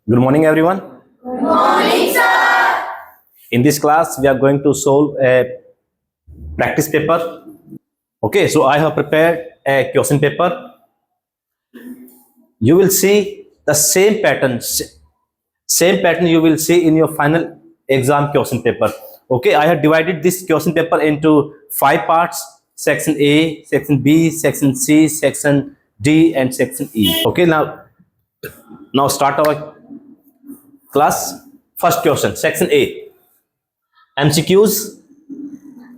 Good morning, everyone. Good morning, sir. In this class, we are going to solve a practice paper. Okay, so I have prepared a question paper. You will see the same pattern. Same pattern you will see in your final exam question paper. Okay, I have divided this question paper into 5 parts: section A, section B, section C, section D, and section E. Okay, now start our class. First question, section A. MCQs.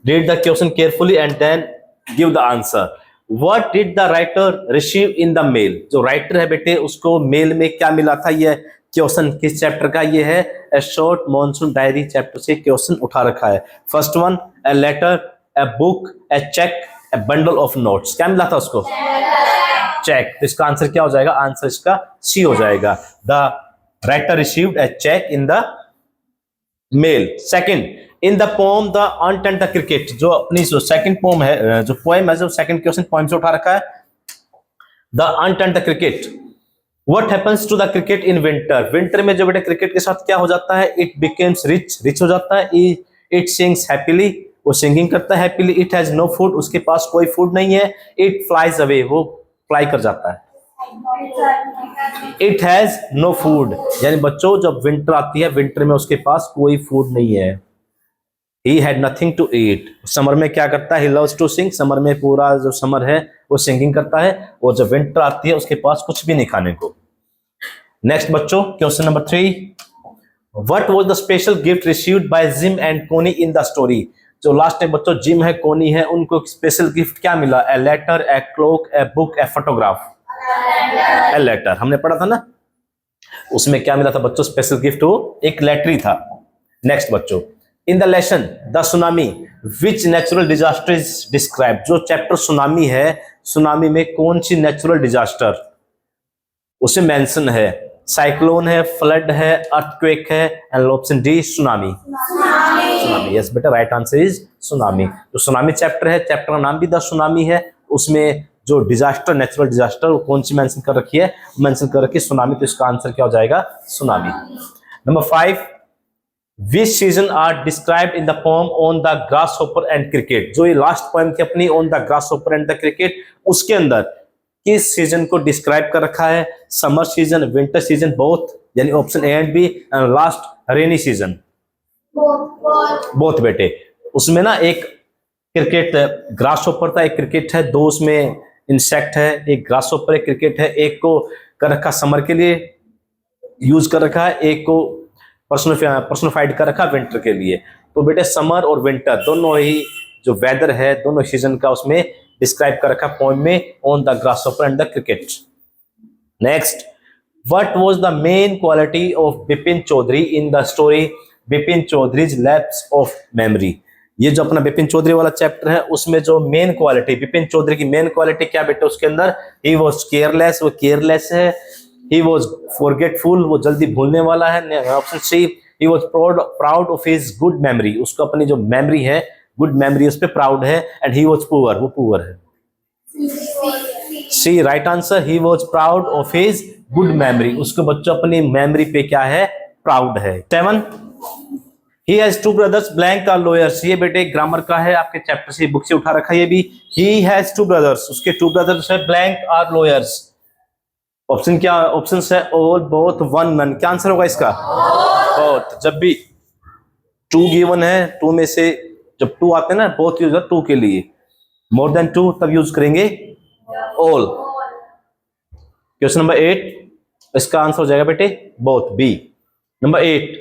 Read the question carefully and then give the answer. What did the writer receive in the mail? जो writer है बेटे उसको mail में क्या मिला था? ये question किस चैप्टर का ये है? A short monsoon diary chapter से क्वेश्चन उठा रखा है. First one, a letter, a book, a cheque, a bundle of notes. क्या मिला था उसको? चेक. तो इसका आंसर क्या हो जाएगा? आंसर इसका सी हो जाएगा. The writer received a cheque in the mail. Second, in the poem the ant and the cricket. जो अपनी जो सेकंड पोम है, जो पोएम है, जो सेकंड क्वेश्चन पोएम से उठा रखा है, the ant and the cricket. What happens to the cricket in winter? Winter में जो बेटा क्रिकेट के साथ क्या हो जाता है? It becomes rich. रिच हो जाता है. It sings happily. वो सिंगिंग करता है happily. It has no food. उसके पास कोई फूड नहीं है. It flies away. वो फ्लाई कर जाता है. It has no food. यानी बच्चों जब विंटर आती है, विंटर में उसके पास कोई फूड नहीं है. He had nothing to eat. Summer में क्या करता है? He loves to sing. Summer में पूरा जो समर है वो सिंगिंग करता है. और जब विंटर आती है उसके पास कुछ भी नहीं खाने को. नेक्स्ट बच्चों, question number 3. What was the special gift received by Jim and Connie in the story? जो लास्ट में बच्चों जिम है, कोनी है, उनको स्पेशल गिफ्ट क्या मिला? A letter, a cloak, a book, a photograph. A letter हमने पढ़ा था ना, उसमें क्या मिला था बच्चों? Special gift. वो एक लेटर ही था. नेक्स्ट बच्चों, in the lesson the tsunami which natural disaster is describe. जो चैप्टर सुनामी है, सुनामी में कौन सी नेचुरल डिजास्टर उसे मेंशन है? साइक्लोन है, फ्लड है, अर्थक्वेक है, and option D tsunami. Tsunami. Yes बेटा, राइट आंसर इज सुनामी. जो सुनामी चैप्टर है, चैप्टर का नाम भी द सुनामी है. उसमें जो डिजास्टर, नेचुरल डिजास्टर, वो कौन सी मेंशन कर रखी है? मेंशन कर रखी है सुनामी. तो इसका आंसर क्या हो जाएगा? Tsunami. Number 5, Which season are described in the poem on the grasshopper and cricket? जो ये लास्ट पोएम थी अपनी on the grasshopper and the cricket, उसके अंदर किस सीजन को डिस्क्राइब कर रखा है? Summer season, winter season, both, यानी option A and B. And last rainy season. Both बेटे. उसमें ना एक क्रिकेट ग्रासहॉपर था, एक क्रिकेट है, दो उसमें इंसेक्ट है. एक ग्रासहॉपर, एक क्रिकेट है. एक को कर रखा समर के लिए यूज कर रखा है, एक को पर्सोनिफाइड कर रखा विंटर के लिए. तो बेटे समर और विंटर दोनों ही जो वेदर है, दोनों सीजन का उसमें डिस्क्राइब कर रखा पोएम में on the grasshopper and the cricket. Next, what was the main quality of Bipin Chaudhary in the story Bipin Chaudhary's lapse of memory? ये जो अपना बिपिन चौधरी वाला चैप्टर है, उसमें जो मेन क्वालिटी, बिपिन चौधरी की मेन क्वालिटी क्या बेटे? उसके अंदर ही वॉज केयरलेस. वो केयरलेस है. He was forgetful. वो जल्दी भूलने वाला है. Option C, he was proud of his good memory. उसको अपनी जो मेमोरी है, गुड मेमोरी, उस पर प्राउड है. And he was poor. वो पुअर है. See right answer. he was proud of his good memory. उसको बच्चों अपनी मेमोरी पे क्या है? प्राउड है. 7, he has two brothers blank are lawyers. ये बेटे ग्रामर का है, आपके चैप्टर से बुक से उठा रखा है. ये भी he has two brothers. उसके टू ब्रदर्स है. blank are lawyers. ऑप्शन क्या? ऑप्शन है ऑल, बोथ, वन, नन. क्या आंसर होगा इसका? बोथ. जब भी टू गिवन है, टू में से जब टू आते हैं ना, बोथ यूज टू के लिए. मोर देन टू तब यूज करेंगे ऑल. क्वेश्चन नंबर 8, इसका आंसर हो जाएगा बेटे both, B. Number 8,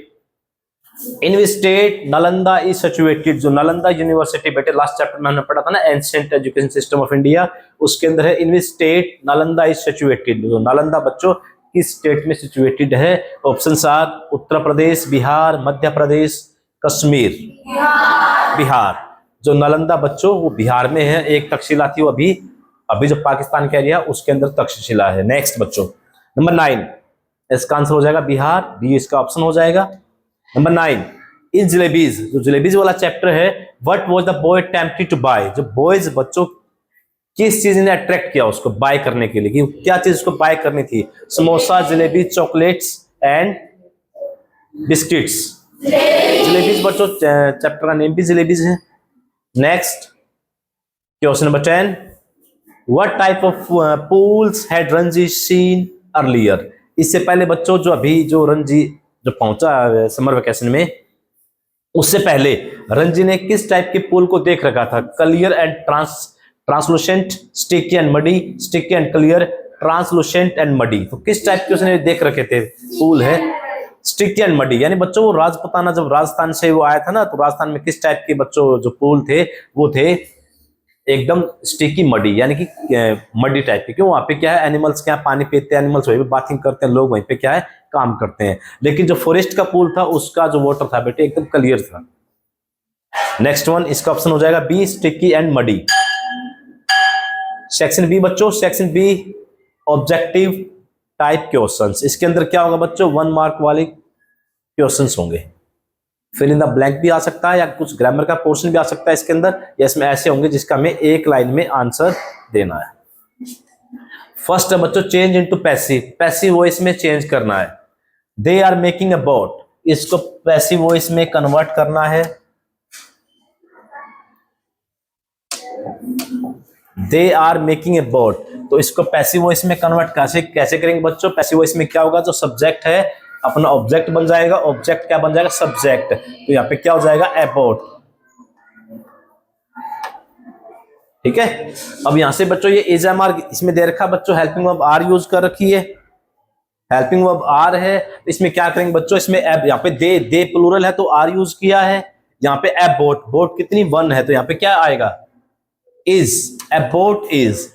in which state Nalanda is situated. जो नालंदा यूनिवर्सिटी बेटे लास्ट चैप्टर में हमने पढ़ा था ना, ancient education system of India, उसके अंदर है in which state Nalanda is situated. जो नालंदा बच्चों किस स्टेट में सिचुएटेड है? Option are Uttar Pradesh, Bihar, Madhya Pradesh, Kashmir. बिहार. जो नालंदा बच्चों वो बिहार में है. एक तक्षशिला थी, वो अभी जो पाकिस्तान का एरिया उसके अंदर तक्षशिला है. नेक्स्ट बच्चों, नंबर 9, इसका आंसर हो जाएगा बिहार. डी इसका ऑप्शन हो जाएगा. Number 9, in Jalebis. जो जलेबीज वाला चैप्टर है, what was the boy tempted to buy. जो बॉयज बच्चों किस चीज ने अट्रैक्ट किया उसको बाय करने के लिए? कि क्या चीज उसको बाय करनी थी? Samosa, jalebi, chocolates, and biscuits. Jalebis बच्चों चैप्टर का नेम भी जलेबीज है। Next question number 10, what type of pools had Ranji seen earlier. इससे पहले बच्चों जो अभी जो रणजी जो पहुंचा समर वेकेशन में, उससे पहले रणजी ने किस टाइप के पूल को देख रखा था? Clear and translucent, sticky and muddy, sticky and clear, translucent and muddy. तो किस टाइप के उसने देख रखे थे पूल है? Sticky and muddy. यानी बच्चों वो राजपुताना जब राजस्थान से वो आया था ना, तो राजस्थान में किस टाइप के बच्चों जो पूल थे वो थे एकदम स्टिकी मडी, यानी कि मडी टाइप के। क्यों? वहां पे क्या है, एनिमल्स क्या पानी पीते हैं, एनिमल्स वहीं पे बाथिंग करते हैं, लोग वहीं पे क्या है काम करते हैं। लेकिन जो फॉरेस्ट का पूल था उसका जो वाटर था बेटे एकदम क्लियर था। नेक्स्ट वन, इसका ऑप्शन हो जाएगा B, sticky and muddy. Section B बच्चों, section B objective type questions. इसके अंदर क्या होगा बच्चों? 1 मार्क वाले क्वेश्चंस होंगे। फिल इन द ब्लैंक भी आ सकता है या कुछ ग्रामर का पोर्शन भी आ सकता है इसके अंदर, या इसमें ऐसे होंगे जिसका हमें एक लाइन में आंसर देना है। फर्स्ट है बच्चों change into passive, passive voice में चेंज करना है। They are making a boat, इसको पैसिव वॉइस में कन्वर्ट करना है। They are making a boat, तो इसको पैसिव वॉइस में कन्वर्ट कैसे करेंगे बच्चों? पैसिव वॉइस में क्या होगा? जो सब्जेक्ट है अपना ऑब्जेक्ट बन जाएगा, ऑब्जेक्ट क्या बन जाएगा? सब्जेक्ट। तो यहां पे क्या हो जाएगा? ए बोट। ठीक है। अब यहां से बच्चों ये इज एम आर इसमें दे रखा बच्चों, हेल्पिंग वर्ब आर यूज कर रखी है, हेल्पिंग वर्ब आर है। इसमें क्या करेंगे बच्चों? इसमें एब, यहाँ पे दे प्लूरल है तो आर यूज किया है। यहाँ पे ए बोट, बोट कितनी 1 है, तो यहाँ पे क्या आएगा? Is, A boat is.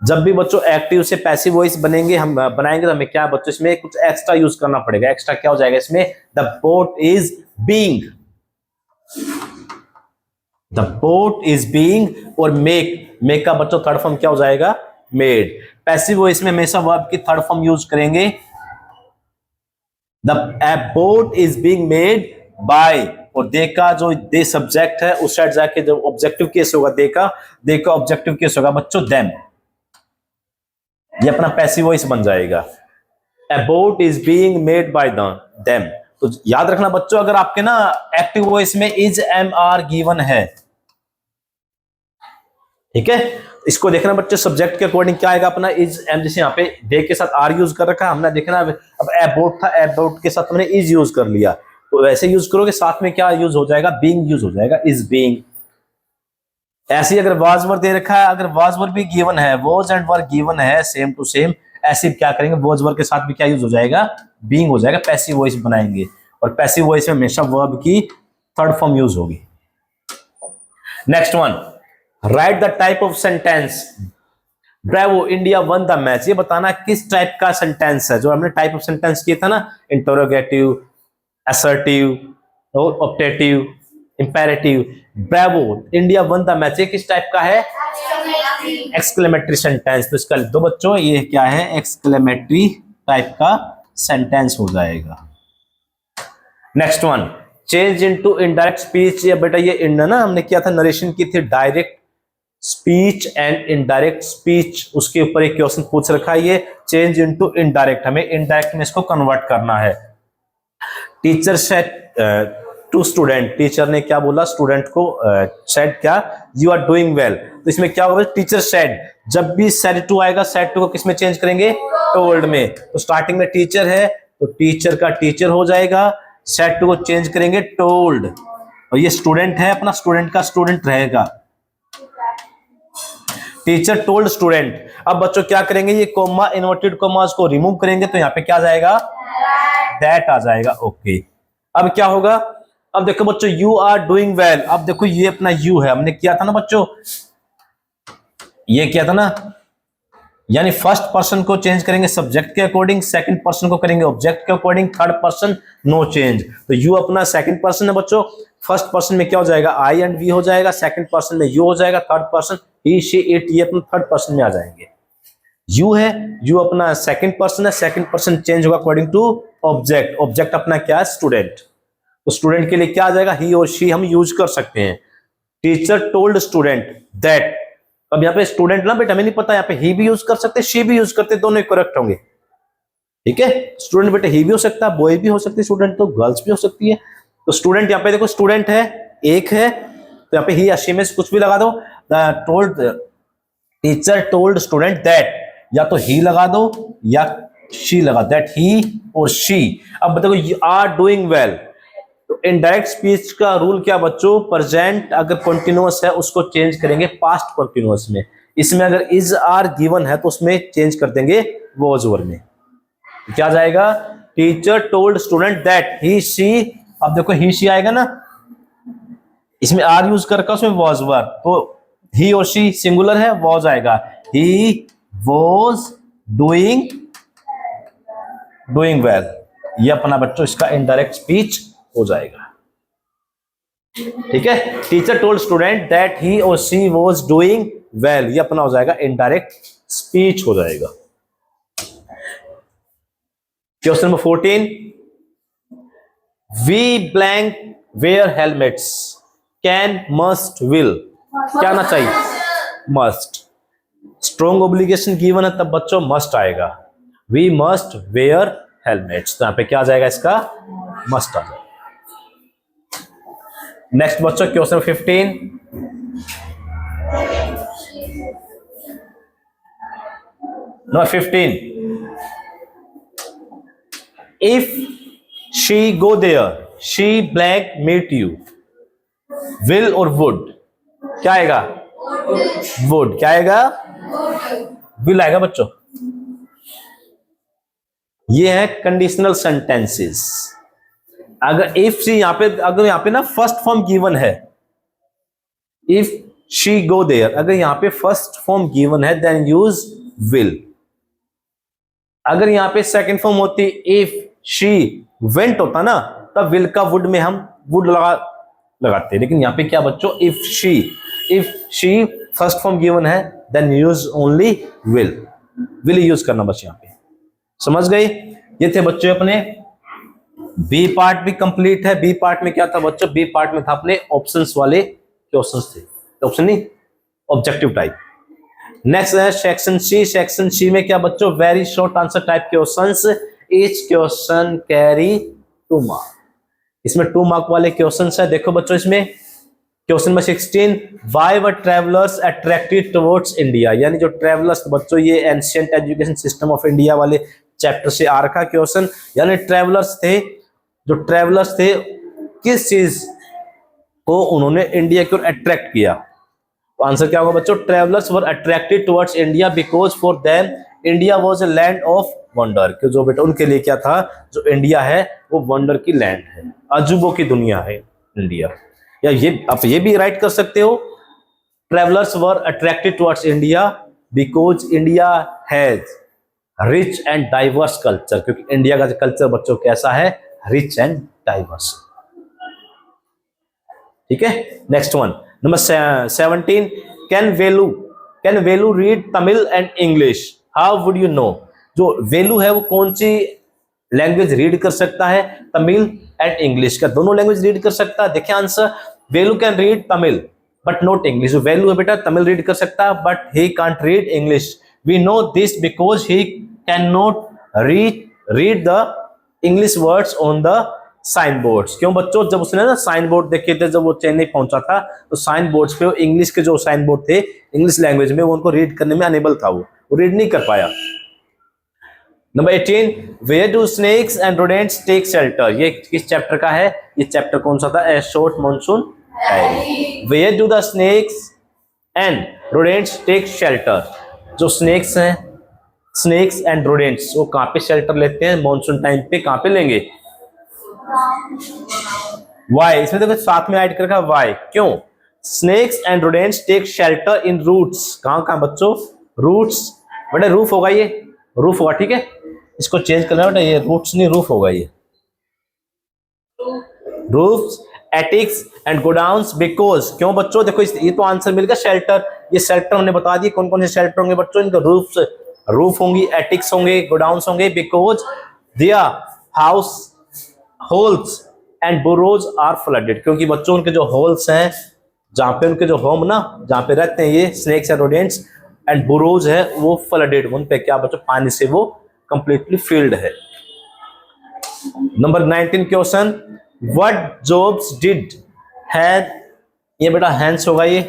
जब भी बच्चों एक्टिव से पैसिव वॉइस बनेंगे हम बनाएंगे तो हमें क्या बच्चों इसमें कुछ एक्स्ट्रा यूज करना पड़ेगा। एक्स्ट्रा क्या हो जाएगा इसमें? The boat is being, the boat is being. और मेक का बच्चों थर्ड फॉर्म क्या हो जाएगा? मेड। पैसिव वॉइस में हमेशा वर्ब की थर्ड फॉर्म यूज करेंगे। The A boat is being made by, और दे का जो दे सब्जेक्ट है उस साइड जाके जो ऑब्जेक्टिव केस होगा दे का ऑब्जेक्टिव केस होगा बच्चों देम। ये अपना पैसिव वॉइस बन जाएगा। A boat is being made by them। तो याद रखना बच्चों, अगर आपके ना एक्टिव वॉइस में इज एम आर गिवन है, ठीक है, इसको देखना बच्चों सब्जेक्ट के अकॉर्डिंग क्या आएगा अपना इज एम। जैसे यहाँ पे दे के साथ आर यूज कर रखा है हमने, देखना अब ए बोट था, ए बोट के साथ हमने इज यूज कर लिया, तो वैसे यूज करोगे साथ में क्या यूज हो जाएगा? बीइंग यूज हो जाएगा, इज बीइंग। ऐसे ही अगर वाज वर दे रखा है, अगर वाज वर भी गिवन है, वॉज एंड वर गिवन है सेम टू सेम, ऐसे क्या करेंगे? वॉज वर के साथ भी क्या यूज हो जाएगा? बीइंग हो जाएगा, पैसिव वॉइस बनाएंगे। और पैसिव वॉइस में हमेशा वर्ब की थर्ड फॉर्म यूज होगी। Next one, write the type of sentence bravo India won the match. ये बताना किस टाइप का सेंटेंस है। जो हमने टाइप ऑफ सेंटेंस किए था ना, इंटरोगेटिव, असर्टिव और optative, imperative. Bravo India won the match, ये किस टाइप का है? Exclamatory sentence. तो इसका लिख दो बच्चों, ये क्या है? एक्सक्लेमेटरी टाइप का सेंटेंस हो जाएगा। Next one, change into indirect speech. ये बेटा ये ना हमने किया था, नरेशन की थी direct speech and indirect speech, उसके ऊपर एक क्वेश्चन पूछ रखा है। ये चेंज इनटू इनडायरेक्ट, हमें इनडायरेक्ट में इसको कन्वर्ट करना है। Teacher said to student, teacher ने क्या बोला स्टूडेंट को? सेड क्या? You are doing well. तो इसमें क्या होगा? Teacher said. जब भी सेड टू आएगा, सेड टू को किस में चेंज करेंगे? टोल्ड में। तो स्टार्टिंग में टीचर है तो टीचर का टीचर हो जाएगा, सेड टू को चेंज करेंगे टोल्ड, और ये स्टूडेंट है अपना, स्टूडेंट का स्टूडेंट रहेगा। Teacher told student. अब बच्चों क्या करेंगे? ये कोमा, इन्वर्टेड कोमास को रिमूव करेंगे तो यहाँ पे क्या जाएगा? दैट आ जाएगा। ओके, अब क्या होगा? अब देखो बच्चों, यू आर डूइंग वेल। अब देखो ये अपना यू है, हमने किया था ना बच्चों, ये किया था ना, यानी फर्स्ट पर्सन को चेंज करेंगे सब्जेक्ट के अकॉर्डिंग, सेकंड पर्सन को करेंगे ऑब्जेक्ट के according, third person no change. तो यू अपना सेकंड पर्सन है बच्चों, फर्स्ट पर्सन में क्या हो जाएगा? आई एंड वी हो जाएगा, सेकंड पर्सन में यू हो जाएगा, third person he she it, ये अपना थर्ड पर्सन में आ जाएंगे। यू है, यू अपना सेकंड पर्सन है, सेकंड पर्सन चेंज होगा अकॉर्डिंग टू ऑब्जेक्ट, ऑब्जेक्ट अपना क्या है? स्टूडेंट। तो स्टूडेंट के लिए क्या आ जाएगा? ही और शी हम यूज कर सकते हैं। Teacher told student that. अब यहाँ पे स्टूडेंट ना बेटा हमें नहीं पता, यहाँ पे ही भी यूज कर सकते, शी भी यूज करते, दोनों करेक्ट होंगे। ठीक है, स्टूडेंट बेटा ही भी हो सकता है, बॉय भी हो सकती है स्टूडेंट, तो गर्ल्स भी हो सकती है। तो स्टूडेंट यहाँ पे देखो स्टूडेंट है एक है, तो यहाँ पे ही या शी में कुछ भी लगा दो। Told teacher told student that, या तो ही लगा दो या शी लगा, दैट ही और शी। अब देखो यू आर डूइंग वेल, तो इनडायरेक्ट स्पीच का रूल क्या बच्चों, प्रेजेंट अगर कंटिन्यूअस है उसको चेंज करेंगे पास्ट कंटिन्यूअस में। इसमें अगर इज आर गिवन है तो उसमें चेंज कर देंगे वॉज ओवर में। क्या जाएगा, teacher told student that he she. अब देखो ही शी आएगा ना, इसमें आर यूज करके उसमें वॉज वर, तो ही और शी सिंगुलर है, वॉज आएगा, ही वॉज डूइंग वेल। ये अपना बच्चों इसका इनडायरेक्ट स्पीच हो जाएगा। ठीक है, teacher told student that he और शी वॉज डूइंग वेल, ये अपना हो जाएगा इनडायरेक्ट स्पीच हो जाएगा। Question number 14, we blank wear helmets, can must will, क्या ना चाहिए, मस्ट। स्ट्रॉन्ग ऑब्लिगेशन गिवन है तब बच्चों मस्ट आएगा, वी मस्ट वेयर हेलमेट्स, तो यहां पे क्या आ जाएगा इसका, मस्ट आ जाएगा। नेक्स्ट बच्चों question 15, number 15, if she go there she blank meet you, will और वुड, क्या आएगा, वुड, क्या आएगा, विल आएगा बच्चों। ये है कंडीशनल सेंटेंसेस। अगर इफ शी यहां पे, अगर यहां पे ना फर्स्ट फॉर्म गिवन है, इफ शी गो देयर, अगर यहां पे फर्स्ट फॉर्म गिवन है देन यूज विल। अगर यहां पे सेकंड फॉर्म होती इफ शी वेंट होता ना, तब विल का वुड में हम वुड लगाते हैं, लेकिन यहां पे क्या बच्चों, if she first form given है then use only will use करना बस यहां पे। समझ गए? ये थे बच्चों अपने बी पार्ट भी कंप्लीट है। बी पार्ट में क्या था बच्चों, बी पार्ट में था अपने ऑप्शंस वाले क्वेश्चंस थे, ऑप्शन नहीं ऑब्जेक्टिव टाइप। नेक्स्ट है सेक्शन सी। सेक्शन सी में क्या बच्चों, very short answer type questions, each question carry 2 mark. इसमें 2 मार्क वाले क्वेश्चंस है। देखो बच्चों इसमें question number 16, why were travellers attracted towards India, यानी जो ट्रैवलर्स बच्चों ये ancient education system of India वाले चैप्टर से आ रखा क्वेश्चन, यानी ट्रैवलर्स थे, जो ट्रैवलर्स थे किस चीज को उन्होंने इंडिया की ओर अट्रैक्ट किया। तो आंसर क्या होगा बच्चों, travellers were attracted towards India because for them India was a land of wonder, कि जो बेटा उनके लिए क्या था, जो इंडिया है वो वंडर की लैंड है, अजूबों की दुनिया है इंडिया। या ये आप ये भी राइट कर सकते हो, travellers were attracted towards India because India has rich and diverse culture, क्योंकि इंडिया का कल्चर बच्चों कैसा है, रिच एंड डाइवर्स। ठीक है, next one number 17, can Velu read Tamil and English, how would you know. जो वेलू है वो कौन सी लैंग्वेज रीड कर सकता है, तमिल एंड इंग्लिश, का दोनों लैंग्वेज रीड कर सकता है। देखिए answer, Velu can read Tamil but not English. जो वेलू है बेटा तमिल रीड कर सकता है but he can't read English. We know this because he can not read the English words on the sign boards. क्यों बच्चों, जब उसने ना साइन बोर्ड देखे थे, जब वो चेन्नई पहुंचा था, तो साइन बोर्ड्स पे इंग्लिश के जो साइन बोर्ड थे इंग्लिश लैंग्वेज में, वो उनको रीड करने में अनेबल था, वो रीड नहीं कर पाया। Number 18, where do snakes and rodents take shelter, ये किस चैप्टर का है, ये चैप्टर कौन सा था, a short monsoon diary. Where do the snakes and rodents take shelter, जो स्नेक्स हैं, स्नेक्स एंड रोडेंट्स, वो कहां पे शेल्टर लेते हैं मॉनसून टाइम पे, कहां पे लेंगे, वाई। इसमें देखो साथ में ऐड कर रखा वाई, क्यों, snakes and rodents take shelter in roots, कहां कहां बच्चों, रूट्स, बेटा रूफ होगा, ये रूफ होगा, ठीक है, इसको चेंज करना बेटा, ये रूट्स नहीं रूफ होगा, ये रूफ्स, एटिक्स एंड गोडाउन्स बिकॉज, क्यों बच्चों, देखो ये तो आंसर मिल गया शेल्टर, ये शेल्टर हमने बता दिए कौन कौन से शेल्टर होंगे बच्चों, इनका रूफ होंगी, एटिक्स होंगे, गोडाउन्स होंगे, because their house holes and burrows are flooded, क्योंकि बच्चों उनके जो होल्स हैं, जहां पे उनके जो होम ना, जहां पे रहते हैं ये स्नेक्स एंड रोडेंट्स, एंड बुरोज है वो फ्लडेड, उन पे क्या बच्चों पानी से वो कंप्लीटली फील्ड है। Number 19 question, what jobs did had, ये बेटा हैंस होगा ये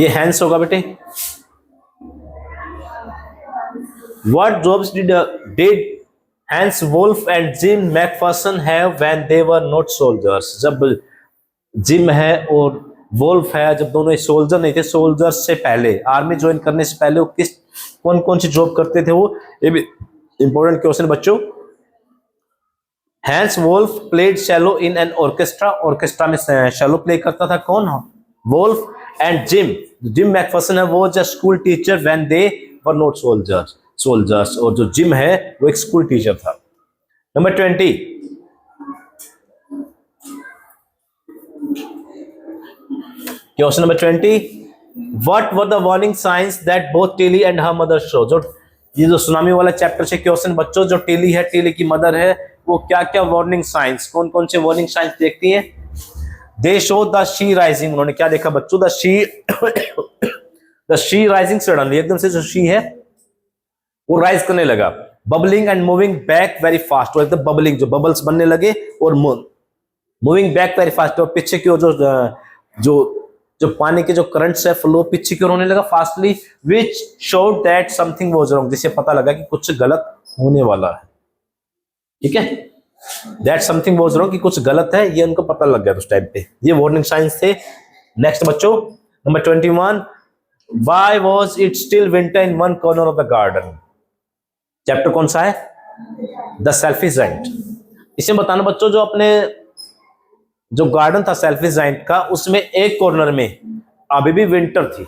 हैंस होगा बेटे। What jobs did Hans Wolf and Jim Macpherson have when they were not soldiers. जब जिम है और वुल्फ है, जब दोनों सोल्जर नहीं थे, सोल्जर्स से पहले, आर्मी ज्वाइन करने से पहले वो कौन कौन सी जॉब करते थे वो, ये भी इंपॉर्टेंट क्वेश्चन बच्चों। Hans Wolf played cello in an orchestra, orchestra में शैलो प्ले करता था कौन, वुल्फ। एंड जिम मैकफर्सन है वो जो school teacher when they were not soldiers, और जो जिम है वो एक स्कूल टीचर था। Number 20, question number 20, what were the warning science that both Tilly and her mother show. जो ये जो सुनामी वाला चैप्टर से क्वेश्चन बच्चों, जो टिली है, टिली की मदर है, वो क्या क्या वार्निंग साइंस, कौन कौन से वार्निंग साइंस देखती है। दे शो द शी राइजिंग, उन्होंने क्या देखा बच्चों, द शी राइजिंग सडनली, एकदम से जो शी है वो राइज करने लगा। Bubbling and moving back very fast, एकदम बबलिंग, जो बबल्स बनने लगे, और मूविंग बैक वेरी फास्ट, और पीछे की जो जो जो पानी के जो करंट्स है फ्लो पीछे की ओर होने लगा fastly, which showed that something was wrong, जिससे पता लगा कि कुछ गलत होने वाला है। ठीक है, दैट समथिंग वाज रॉन्ग, कि कुछ गलत है, ये उनको पता लग गया उस टाइम पे। ये वार्निंग साइंस थे। नेक्स्ट बच्चों, number 21, why was it still winter in one corner of the garden. Chapter कौन सा है, द सेल्फिश जाइंट। इसमें बताना बच्चों, जो अपने जो गार्डन था सेल्फिश जाइंट का, उसमें एक कॉर्नर में अभी भी विंटर थी।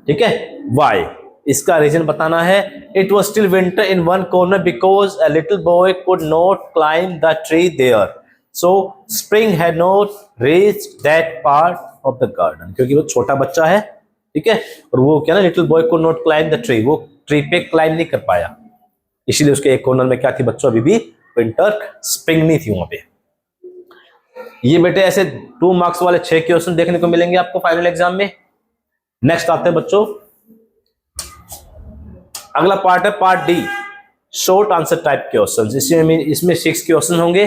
ठीक है, व्हाई, इसका रीजन बताना है। It was still winter in one corner because a little boy could not climb the tree there, so spring had not reached that part of the garden. क्योंकि वो छोटा बच्चा है, ठीक है, और वो क्या ना, little boy could not climb the tree, वो ट्री पे क्लाइंब नहीं कर पाया, इसीलिए उसके एक कॉर्नर में क्या थी बच्चों, अभी भी विंटर, स्प्रिंग नहीं थी वहां पे। ये बेटे ऐसे 2 मार्क्स वाले 6 क्वेश्चन देखने को मिलेंगे आपको फाइनल एग्जाम में। नेक्स्ट आते हैं बच्चों, अगला पार्ट है part D, short answer type question. इसमें 6 क्वेश्चन होंगे,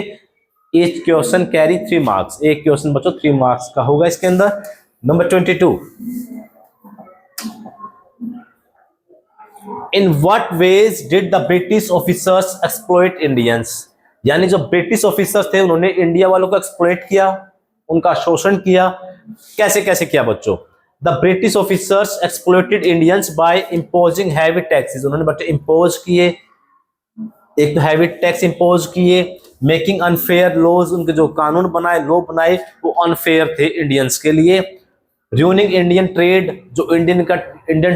ईच क्वेश्चन कैरी 3 मार्क्स, एक क्वेश्चन बच्चों 3 मार्क्स का होगा इसके अंदर। Number 22, in what ways did the British officers exploit Indians. यानी जो ब्रिटिश ऑफिसर्स थे उन्होंने इंडिया वालों को एक्सप्लॉइट किया, उनका शोषण किया। कैसे कैसे किया बच्चों, the British officers exploited Indians by imposing heavy taxes. उन्होंने बच्चे इंपोज किए, एक तो हैवी टैक्स इंपोज किए, मेकिंग अनफेयर लॉज, उनके जो कानून बनाए, लॉ बनाए, वो अनफेयर थे इंडियंस के लिए। रूइनिंग इंडियन ट्रेड, जो इंडियन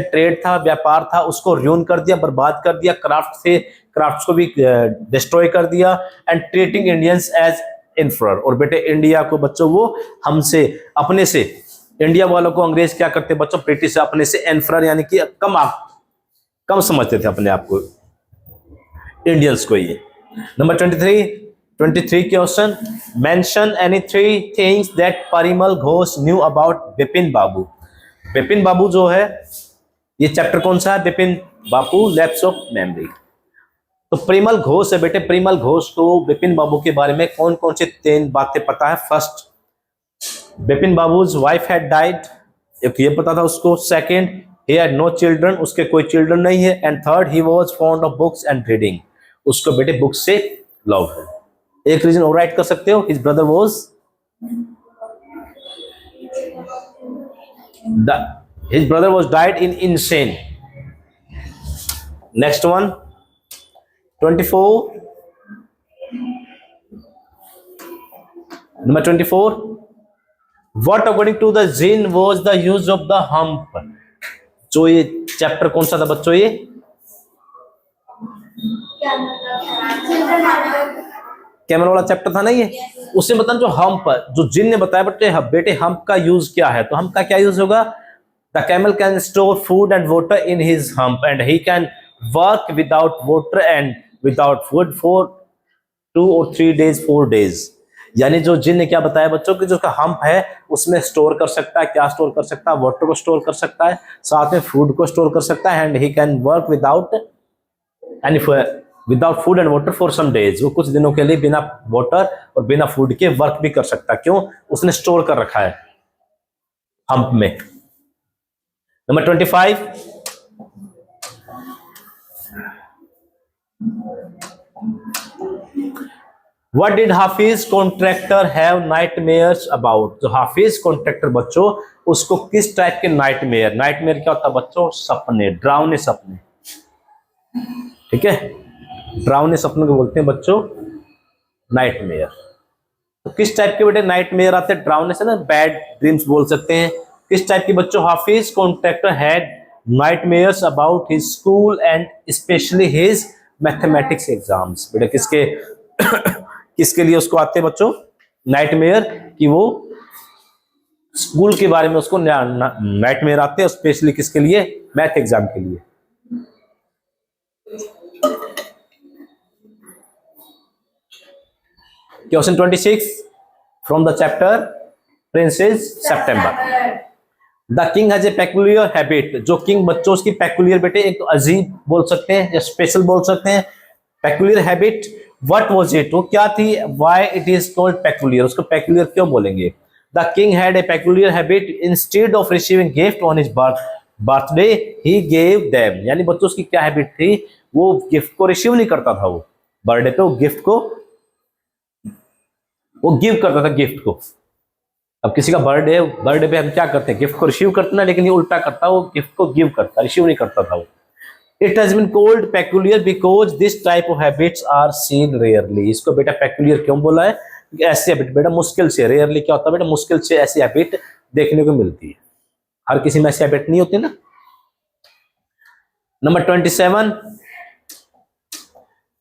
ट्रेड था, व्यापार था, उसको रूइन कर दिया, बर्बाद कर दिया। क्राफ्ट्स को भी डिस्ट्रॉय कर दिया। And treating Indians as inferior, और बेटे इंडिया को बच्चों वो हमसे, अपने से, इंडिया वालों को अंग्रेज क्या करते बच्चों, ब्रिटिश से अपने से इन्फीरियर, यानी कि कम समझते थे अपने आप को, इंडियंस को। ये number 23 question, mention any 3 things that Parimal Ghosh knew about Bipin Babu. Bipin Babu जो है, ये चैप्टर कौन सा है, Bipin Babu lapse of memory. तो परिमल घोष है बेटे, परिमल घोष को बिपिन बाबू के बारे में कौन कौन से 3 बातें पता है। First, Bipin Babu's wife had died, एक ये पता था उसको। Second, he had no children, उसके कोई चिल्ड्रन नहीं है। And third, he was fond of books and reading, उसको बेटे बुक्स से लव है। एक रीजन और राइट कर सकते हो, his brother was died in insane. Next one, 24, number 24, what according to the Djinn was the use of the hump. जो ये चैप्टर कौन सा था बच्चों, ये कैमल वाला चैप्टर था ना ये, उससे बताना जो हम्प, जो जिन ने बताया बेटे हम्प का यूज क्या है। तो हम्प का क्या यूज होगा, the camel can store food and water in his hump and he can work without water and without food for 2 और 3 days 4 days। यानी जो जिन ने क्या बताया बच्चों कि जो उसका हम्प है उसमें स्टोर कर सकता है, क्या स्टोर कर सकता है, वाटर को स्टोर कर सकता है, साथ में फूड को स्टोर कर सकता है, and he can work without food and water for some days. वो कुछ दिनों के लिए बिना वाटर और बिना फूड के वर्क भी कर सकता है। क्यों? उसने स्टोर कर रखा है हम्प में। Number 25, What did Hafiz contractor have nightmares about? जो हाफिज कॉन्ट्रैक्टर बच्चों, उसको किस टाइप के नाइटमेयर, नाइटमेयर क्या होता है बच्चों? सपने, डरावने सपने। ठीक है, डरावने सपनों को बोलते हैं बच्चों नाइटमेयर। तो किस टाइप के बेटे नाइटमेयर आते हैं? डरावने से ना, बैड ड्रीम्स बोल सकते हैं। किस टाइप की बच्चों? Hafiz Contractor had nightmares about his school and specially his mathematics exams. बेटा किसके किसके लिए उसको आते हैं बच्चों नाइटमेयर? कि वो स्कूल के बारे में उसको नाइटमेयर आते हैं, स्पेशली किसके लिए? मैथ एग्जाम के लिए। Question 26 from the chapter princess September. The king has a peculiar habit. जो किंग बच्चों उसकी पेक्युलियर बेटे, एक तो अजीब बोल सकते हैं या स्पेशल बोल सकते हैं। Peculiar habit, what was it? वो क्या थी? Why it is called peculiar? उसको पेक्युलियर क्यों बोलेंगे? The king had a peculiar habit, instead of receiving gift on his birthday he gave them. यानी बच्चों उसकी क्या हैबिट थी? वो गिफ्ट को रिसीव नहीं करता था। वो बर्थडे पे वो गिफ्ट को वो गिव करता था, गिफ्ट को। अब किसी का बर्थडे पे हम क्या करते हैं? गिफ्ट को रिसीव करते हैं, लेकिन ये उल्टा करता है, वो गिफ्ट को गिव करता, रिसीव नहीं करता था वो। It has been called peculiar because this type of habits are seen rarely. इसको बेटा पेक्युलियर क्यों बोला है? क्योंकि ऐसी हैबिट बेटा मुश्किल से, रेयरली क्या होता है बेटा? मुश्किल से ऐसी हैबिट देखने को मिलती है। हर किसी में ऐसी हैबिट नहीं होती ना। Number 27,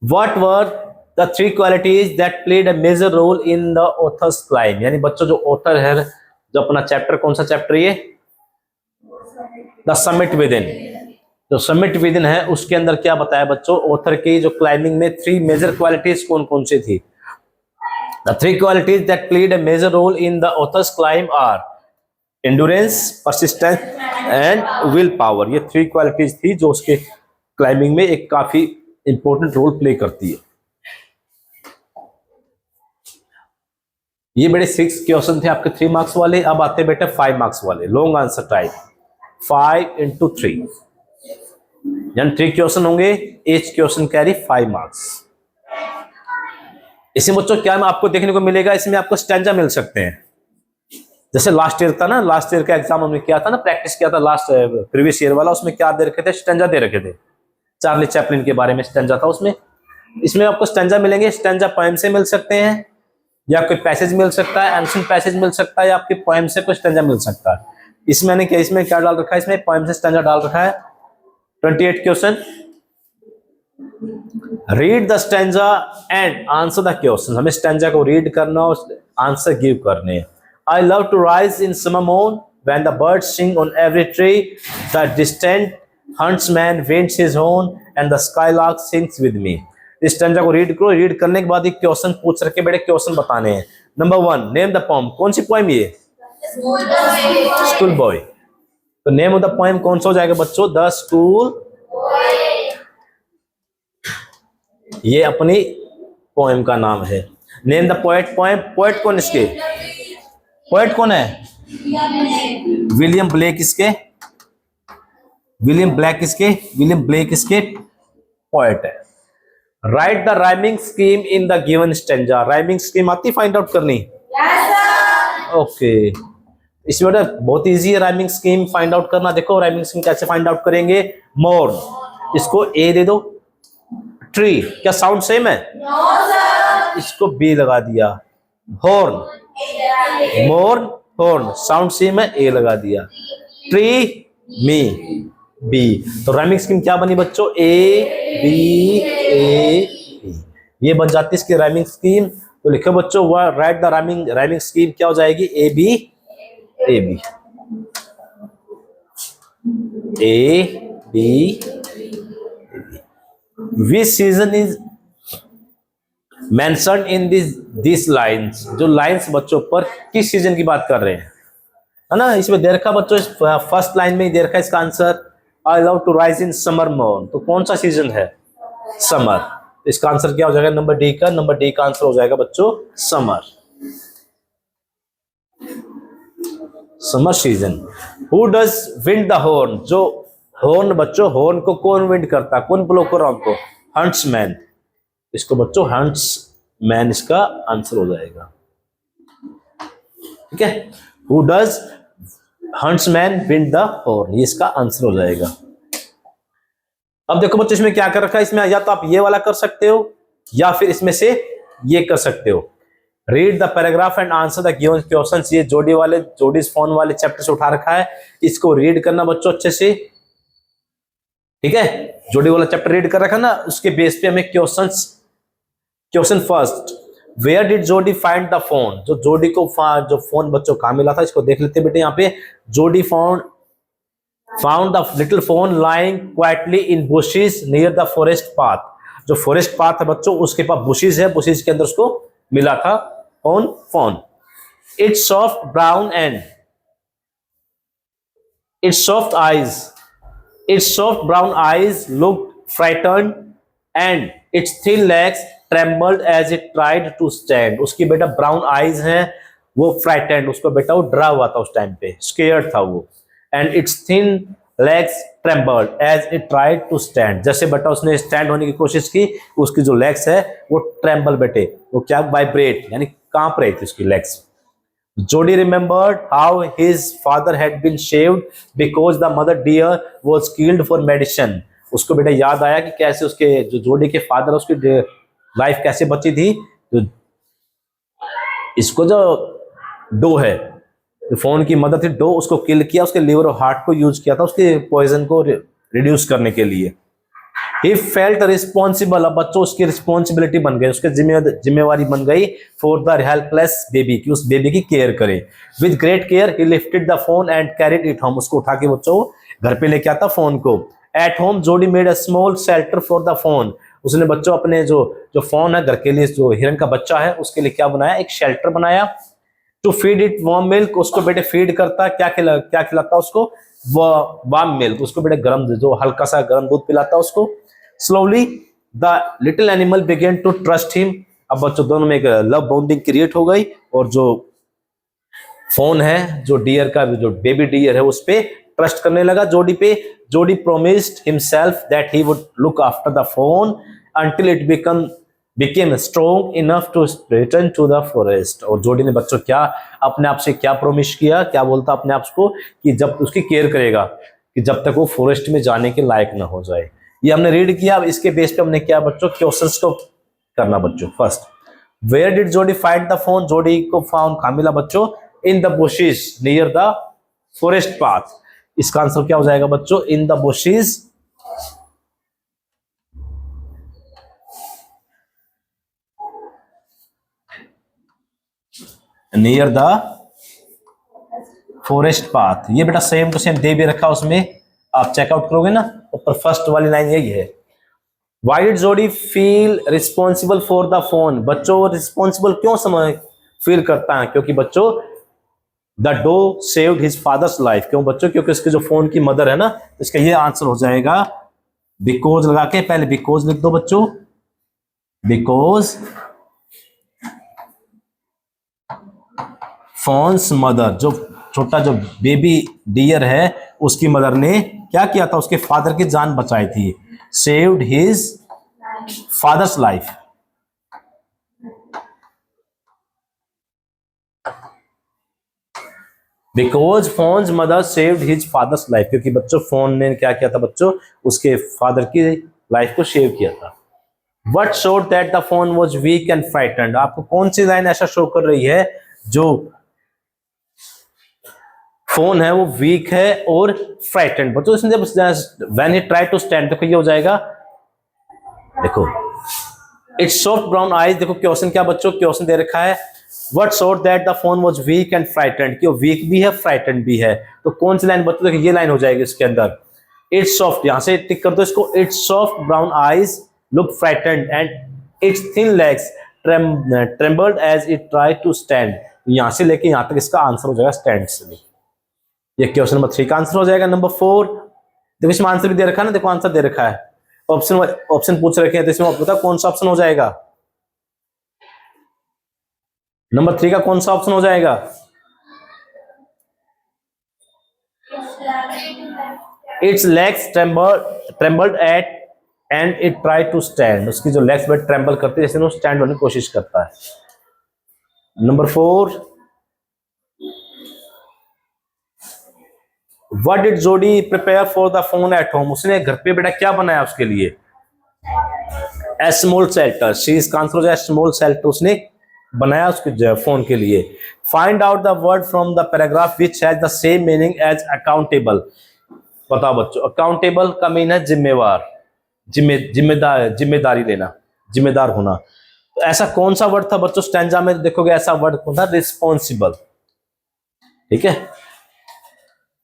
what were the 3 qualities that played a major role in the author's climb? यानी बच्चों जो ऑथर है, जो अपना चैप्टर, कौन सा चैप्टर ये? The summit with in. जो समिट विद इन है उसके अंदर क्या बताया बच्चों? ऑथर की जो क्लाइंबिंग में 3 मेजर क्वालिटीज कौन कौन सी थी? The 3 qualities that played a major role in the author's climb are endurance, persistence and will power. ये 3 क्वालिटीज थी जो उसके क्लाइंबिंग में एक काफी इंपॉर्टेंट रोल प्ले करती है। ये बड़े 6 क्वेश्चन थे आपके 3 मार्क्स वाले। अब आते हैं बेटा 5 मार्क्स वाले, लॉन्ग आंसर टाइप। 5 into 3 यानी 3 क्वेश्चन होंगे, each क्वेश्चन कैरी 5 मार्क्स। इसमें बच्चों क्या आपको देखने को मिलेगा? इसमें आपको स्टैंजा मिल सकते हैं। जैसे लास्ट ईयर था ना, लास्ट ईयर का एग्जाम हमने किया था ना, प्रैक्टिस किया था लास्ट प्रीवियस ईयर वाला, उसमें क्या दे रखे थे? स्टैंजा दे रखे थे। चार्ली चैपलिन के बारे में स्टैंजा था उसमें। इसमें आपको स्टैंजा मिलेंगे। स्टैंजा पोएम से मिल सकते हैं, या कोई पैसेज मिल सकता है, एंशिएंट पैसेज मिल सकता है, या आपके पोएम से कोई स्टैंजा मिल सकता है। इसमें क्या डाल रखा है? इसमें पोएम से स्टैंजा डाल रखा है। 28 क्वेश्चन, read the stanza and answer the question. हमें स्टैंजा को रीड करना और आंसर गिव करने। I love to rise in summer morn when the birds sing on every tree, the distant huntsman winds his horn and the skylark sings with me. इस stanza को read करो। Read करने के बाद एक question पूछ रखे बेटे, क्वेश्चन बताने हैं। Number 1, name the poem. कौन सी पोएम ये? School boy. तो नेम ऑफ द पोएम कौन सा हो जाएगा बच्चों? The school boy. ये अपनी पोएम का नाम है। Name the poet. पोएट कौन इसके? पोएट कौन है? विलियम ब्लेक इसके। विलियम ब्लेक इसके पोएट है। Right the rhyming scheme in the given stanza. Rhyming scheme आती फाइंड आउट करनी? ओके, इसमें बहुत इजी है राइमिंग स्कीम फाइंड आउट करना। देखो राइमिंग स्कीम कैसे फाइंड आउट करेंगे। मोर, इसको ए दे दो। ट्री, क्या साउंड सेम है? इसको बी लगा दिया। Horn, morn horn, sound same है, ए लगा दिया। Tree, me, B. तो राइमिंग स्कीम क्या बनी बच्चों? A B A B. ये बन जाती है इसकी राइमिंग स्कीम। तो लिखो बच्चों, राइट द राइमिंग स्कीम क्या हो जाएगी? A B A B A B. Which season is mention in this lines, जो लाइन्स बच्चों पर किस सीजन की बात कर रहे हैं, है ना। इसमें दे रखा बच्चों, इस फर्स्ट लाइन में ही दे रखा इसका answer, I love to rise in summer moon. तो कौन सा सीजन है? समर। इसका आंसर क्या हो जाएगा? नंबर डी का। नंबर डी का आंसर हो जाएगा बच्चों summer, summer season. Who does wind the horn, जो हॉर्न बच्चों, हॉर्न को कौन विंड करता है, कौन ब्लो कर रहा है उनको? हंट्समैन। इसको बच्चों हंट्समैन इसका आंसर हो जाएगा, ठीक है। Who does huntsman wind the horn, ये इसका आंसर हो जाएगा। अब देखो बच्चों इसमें क्या कर रखा है, इसमें या तो आप ये वाला कर सकते हो या फिर इसमें से ये कर सकते हो। Read the paragraph and answer the given questions. ये जोडीज फोन वाले चैप्टर से उठा रखा है, इसको रीड करना बच्चों अच्छे से, ठीक है। जोडी वाला चैप्टर रीड कर रखा ना, उसके बेस पे हमें क्वेश्चन फर्स्ट, वेयर डिड जोडी फाइंड द फोन। जो जोडी को जो फोन बच्चों कहां मिला था, इसको देख लेते बेटे। यहाँ पे जोडी found the little phone lying quietly in bushes near the forest path. जो फॉरेस्ट पाथ है बच्चों, उसके पास बुशेस है, बुशेस के अंदर उसको मिला था fawn. Its soft brown and its soft brown eyes looked frightened and its thin legs trembled as it tried to stand. उसकी बेटा ब्राउन आईज हैं, वो फ्राइटेंड, उसको बेटा वो डरा हुआ था उस टाइम पे, स्केयर्ड था वो। And its thin legs trembled as it tried to stand. जैसे बेटा उसने स्टैंड होने की कोशिश की, उसकी जो लेग्स है वो ट्रेम्बल बेटे, वो क्या वाइब्रेट, यानी कांप रही थी उसकी legs. Jody remembered how his father had been saved because the mother deer was killed for medicine. उसको बेटा याद आया कि कैसे उसके जो जोडी के फादर, उसकी लाइफ कैसे बची थी। तो इसको जो डो है, तो फोन की मदद थी, डो उसको किल किया, उसके लिवर और हार्ट को यूज किया था उसके पॉइजन को रिड्यूस करने के लिए। He felt responsible, अब बच्चों उसकी रिस्पॉन्सिबिलिटी बन गई, उसकी जिम्मेवारी बन गई फॉर द हेल्पलेस बेबी, कि उस बेबी की केयर करे। With great care he lifted the phone and carried it home, उसको उठा के बच्चों घर पे लेके आता फोन को। एट होम जोडी made a small shelter for the phone, उसने बच्चों अपने जो फोन है घर के लिए, जो हिरन का बच्चा है उसके लिए क्या बनाया, एक शेल्टर बनाया। To feed it warm milk, उसको बेटे फीड करता, क्या खिलाता उसको, वार्म मिल्क, उसको बेटे गर्म, जो हल्का सा गर्म दूध पिलाता उसको। Slowly the little animal began to trust him, अब बच्चों दोनों में एक लव बॉन्डिंग क्रिएट हो गई, और जो फोन है, जो डियर का, जो बेबी डियर है, उस पे ट्रस्ट करने लगा जोडी पे। जोडी promised himself that he would look after the phone until it became strong enough to return to the forest। और जोडी ने बच्चों क्या अपने आप से क्या प्रोमिस किया, क्या बोलता अपने आप को, कि जब उसकी केयर करेगा, कि जब तक वो फॉरेस्ट में जाने के लायक ना हो जाए। ये हमने रीड किया। अब इसके बेस पे हमने क्या बच्चों क्वेश्चंस को करना बच्चों। फर्स्ट, वेयर डिड जोडी फाइंड द फोन, जोडी को फोन कहां मिला बच्चों? In the bushes near the forest path. इसका आंसर क्या हो जाएगा बच्चों? In the bushes near the forest path. ये बेटा सेम टू सेम दे भी रखा, उसमें आप चेकआउट करोगे ना, ऊपर फर्स्ट वाली लाइन यही है। Why did Jody feel responsible for the fawn, बच्चों रिस्पॉन्सिबल क्यों फील करता है? क्योंकि बच्चों the doe saved his father's life. क्यों बच्चों? क्योंकि उसके जो फोन की मदर है ना, इसका ये आंसर हो जाएगा। बिकॉज लगा के पहले बिकॉज लिख दो बच्चों, बिकॉज फोन्स मदर, जो छोटा जो बेबी डियर है, उसकी मदर ने क्या किया था? उसके फादर की जान बचाई थी। Saved his father's life. Because phones mother saved his father's life, क्योंकि बच्चों फोन ने क्या किया था बच्चों? उसके फादर की लाइफ को सेव किया था। What showed that the phone was weak and frightened, आपको कौन सी लाइन ऐसा शो कर रही है जो फोन है वो वीक है और फ्राइटेंड? बच्चों इसने जब when he try to stand, देखो ये हो जाएगा, देखो इट्स सॉफ्ट ब्राउन आईज। देखो क्वेश्चन क्या बच्चों, क्वेश्चन दे रखा है what showed that the fawn was weak and frightened, कि वो वीक भी है फ्राइटेंड भी है। तो कौन सी लाइन बच्चों? देखो ये लाइन हो जाएगी इसके अंदर, इट्स सॉफ्ट, यहां से टिक कर दो इसको, it's soft brown eyes look frightened and its thin legs trembled as it tried to stand। यहां से लेके यहां तक इसका आंसर हो जाएगा स्टैंड से लेके। ये क्वेश्चन नंबर 3 का आंसर हो जाएगा। नंबर 4 देखो इसमें आंसर भी दे रखा है ना, देखो आंसर दे रखा है, ऑप्शन पूछ रखे हैं, तो इसमें आपको पता कौन सा ऑप्शन हो जाएगा? नंबर 3 का कौन सा ऑप्शन हो जाएगा? Its legs trembled at and it tried to stand। उसकी जो लेग्स में ट्रेम्बल करती है, जैसे वो स्टैंड होने की कोशिश करता है। Number 4 What did Jody prepare for the phone at home? उसने घर पे बेटा क्या बनाया उसके लिए? A small shelter। शीश का आंसर हो जाए स्मॉल शेल्टर, उसने बनाया उसके फोन के लिए। Find out the word from the paragraph which has the same meaning as accountable। बताओ बच्चों, अकाउंटेबल का मीन है जिम्मेवार, जिम्मेदारी लेना, जिम्मेदार होना। तो ऐसा कौन सा वर्ड था बच्चों स्टैंजा में? देखोगे ऐसा वर्ड कौन था? रिस्पॉन्सिबल। ठीक है,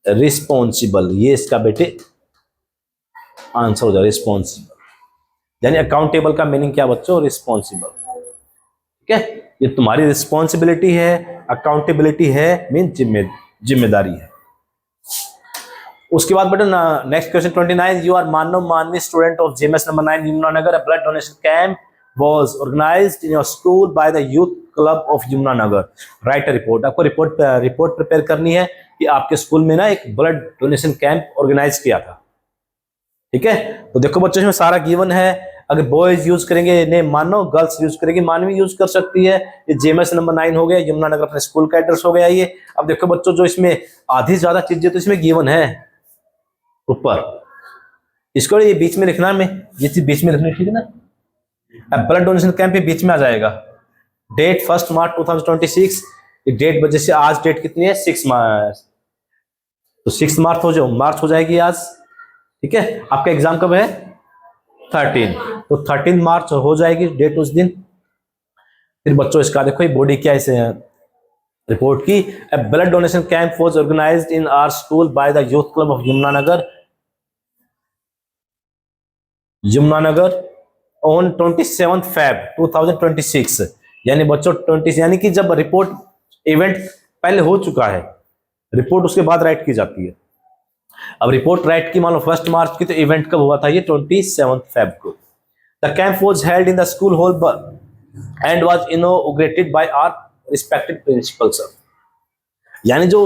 रिस्पॉन्सिबल, ये इसका बेटे आंसर हो जाए रिस्पॉन्सिबल। यानी अकाउंटेबल का मीनिंग क्या बच्चों? रिस्पॉन्सिबल। ठीक है, ये तुम्हारी रिस्पॉन्सिबिलिटी है, अकाउंटेबिलिटी है मीन जिम्मेदारी है। उसके बाद बेटा next question 29 you are Manav Manavi student of JMS number 9 Yamunanagar. A blood donation camp was organised in your school by the youth club of Yamunanagar. Write a report. आपको रिपोर्ट प्रिपेयर करनी है कि आपके स्कूल में ना एक ब्लड डोनेशन कैंप ऑर्गेनाइज किया था। ठीक है, तो देखो बच्चों इसमें सारा गिवन है। अगर बॉयज यूज करेंगे ने मानव, गर्ल्स यूज करेंगे मानवी यूज कर सकती है। ये जेएमएस नंबर 9 हो गया, यमुनानगर अपने स्कूल का एड्रेस हो गया ये। अब देखो बच्चों जो इसमें आधी से ज्यादा चीजें तो इसमें गिवन है ऊपर, इसको ये बीच में लिखना, में ये चीज बीच में लिखनी, ठीक है ना। अब ब्लड डोनेशन कैंप ये बीच में आ जाएगा। डेट 1 मार्च 2026। डेट वजह से आज डेट कितनी है? 6 मार्च, तो 6 मार्च हो जाएगी आज। ठीक है, आपका एग्जाम कब है? 13, तो 13 मार्च हो जाएगी डेट उस दिन। फिर बच्चों इसका देखो ये बॉडी क्या इसे रिपोर्ट की। A blood donation camp was organized in our school by the youth club of Yamunanagar on 27 Feb 2026। यानी बच्चों 20, यानी कि जब रिपोर्ट इवेंट पहले हो चुका है, रिपोर्ट उसके बाद राइट की जाती है। अब रिपोर्ट राइट की मान लो 1 मार्च की, तो इवेंट कब हुआ था? ये 27 Feb को। The camp was held in the school hall and was inaugurated by our respected principal sir. यानी जो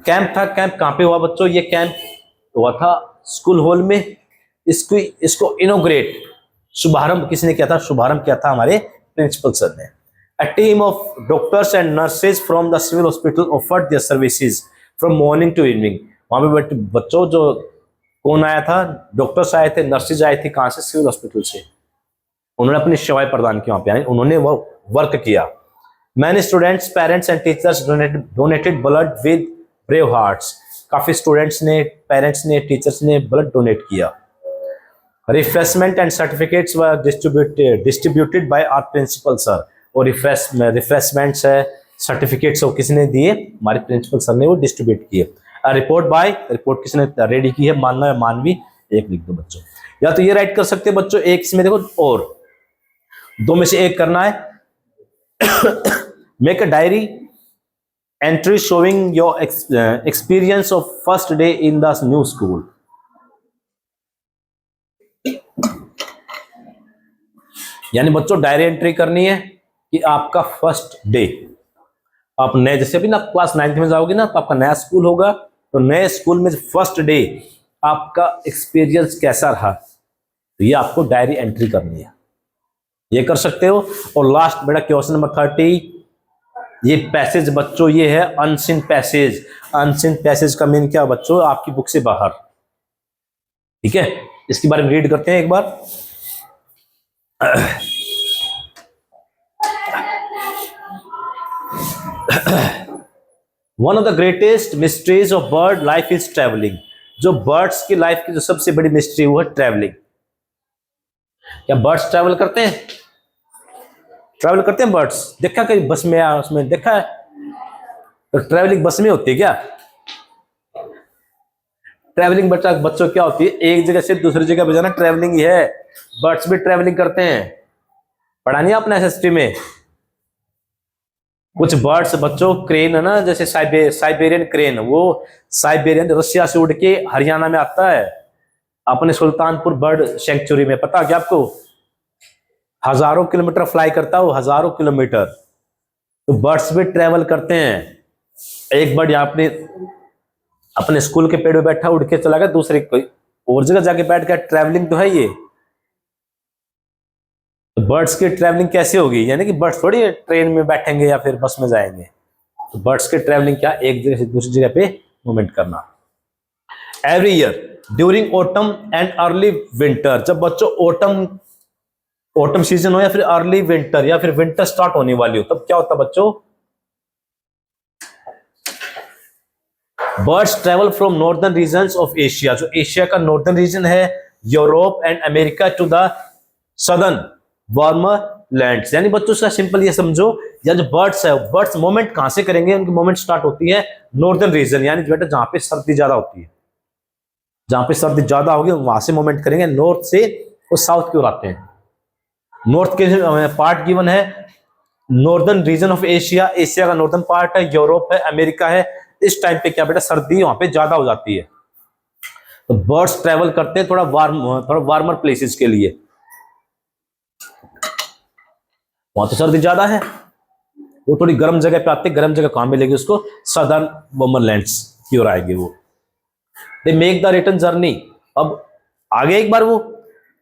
कैंप था, कैंप कहां पे हुआ बच्चों? ये कैंप हुआ था स्कूल हॉल में। इसको इनोग्रेट, शुभारंभ किसने किया था? शुभारंभ किया था हमारे प्रिंसिपल सर ने। A team of doctors and nurses from the civil hospital offered their services from morning to evening. वहां पे बच्चों जो कौन आया था? डॉक्टर्स आए थे, नर्सेज आए थे, कहां से? सिविल हॉस्पिटल से। उन्होंने अपनी सेवाएं प्रदान की वहां पे, यानी उन्होंने वो वर्क किया। Many students, parents and teachers donated blood with brave hearts। काफी स्टूडेंट्स ने, पेरेंट्स ने, टीचर्स ने ब्लड डोनेट किया। Refreshment and certificates were distributed by our principal sir. और रिफ्रेशमेंट्स है, सर्टिफिकेट्स वो किसने दिए? हमारे प्रिंसिपल सर ने वो डिस्ट्रीब्यूट किए। रिपोर्ट किसने रेडी की है? मानव मानवी। एक लिख दो बच्चों, या तो ये राइट कर सकते हैं बच्चों, एक इसमें देखो, और दो में से एक करना है। Make a diary entry showing your experience of first day in the new school। यानी बच्चों डायरी एंट्री करनी है कि आपका फर्स्ट डे, आप नए, जैसे अभी ना क्लास 9th में जाओगे ना, तो आपका नया स्कूल होगा, तो नए स्कूल में फर्स्ट डे आपका एक्सपीरियंस कैसा रहा, तो ये आपको डायरी एंट्री करनी है, ये कर सकते हो। और लास्ट बेटा क्वेश्चन नंबर 30, ये पैसेज बच्चों ये है अनसीन पैसेज। अनसीन पैसेज का मीन क्या बच्चों? आपकी बुक से बाहर। ठीक है, इसके बारे में रीड करते हैं एक बार। One of the greatest mysteries of bird life is travelling. जो बर्ड्स की लाइफ की जो सबसे बड़ी मिस्ट्री वो है ट्रेवलिंग। क्या बर्ड्स ट्रेवल करते हैं? ट्रैवल करते हैं बर्ड्स? देखा कहीं बस में या उसमें देखा है? तो ट्रैवलिंग बस में होती है क्या? ट्रैवलिंग बच्चों क्या होती है? एक जगह से दूसरी जगह पे जाना ट्रैवलिंग ही है। बर्ड्स भी ट्रैवलिंग करते हैं। पढ़ा नहीं आपने एसएसटी में? कुछ बर्ड्स बच्चों, क्रेन है ना, जैसे साइबेरियन क्रेन, वो साइबेरियन रशिया से उड़ के हरियाणा में आता है अपने सुल्तानपुर बर्ड सेंचुरी में, पता क्या आपको? हजारों किलोमीटर फ्लाई करता है वो, हजारों किलोमीटर। तो बर्ड्स भी ट्रेवल करते हैं। एक बर्ड यहाँ अपने स्कूल के पेड़ पे बैठा, उड़ के चला गया दूसरे कोई और जगह जाके बैठ गया। ट्रेवलिंग तो है ये। तो बर्ड्स की ट्रेवलिंग कैसे होगी? यानी कि बर्ड्स थोड़ी ट्रेन में बैठेंगे या फिर बस में जाएंगे। तो बर्ड्स की ट्रेवलिंग क्या, एक जगह से दूसरी जगह पे मूवमेंट करना। Every year during autumn and early winter, जब बच्चों ऑटम सीजन हो या फिर अर्ली विंटर या फिर विंटर स्टार्ट होने वाली हो, तब क्या होता है बच्चों? Birds travel from northern regions of Asia, जो एशिया का नॉर्दर्न रीजन है, Europe and America, to the southern warmer lands. यानी बच्चों इसका सिंपल ये समझो, या जो बर्ड्स है, बर्ड्स मूवमेंट कहां से करेंगे? उनकी मूवमेंट स्टार्ट होती है नॉर्दर्न रीजन, यानी बेटा जहां पे सर्दी ज्यादा होती है, जहां पे सर्दी ज्यादा होगी वहां से मूवमेंट करेंगे। नॉर्थ से वो साउथ की ओर आते हैं। नॉर्थ के पार्ट गिवन है, northern region of Asia, Asia का नॉर्दर्न पार्ट है, यूरोप है, अमेरिका है। इस टाइम पे क्या बेटा, सर्दी वहां पे ज्यादा हो जाती है। तो बर्ड्स ट्रेवल करते हैं थोड़ा वार्मर प्लेसेस के लिए, वहां तो सर्दी ज्यादा है, वो थोड़ी गर्म जगह पे आते हैं। गर्म जगह कहां मिलेगी उसको? सदर्न वार्मर लैंड्स की ओर आएंगे वो। They make the return journey, अब आगे एक बार वो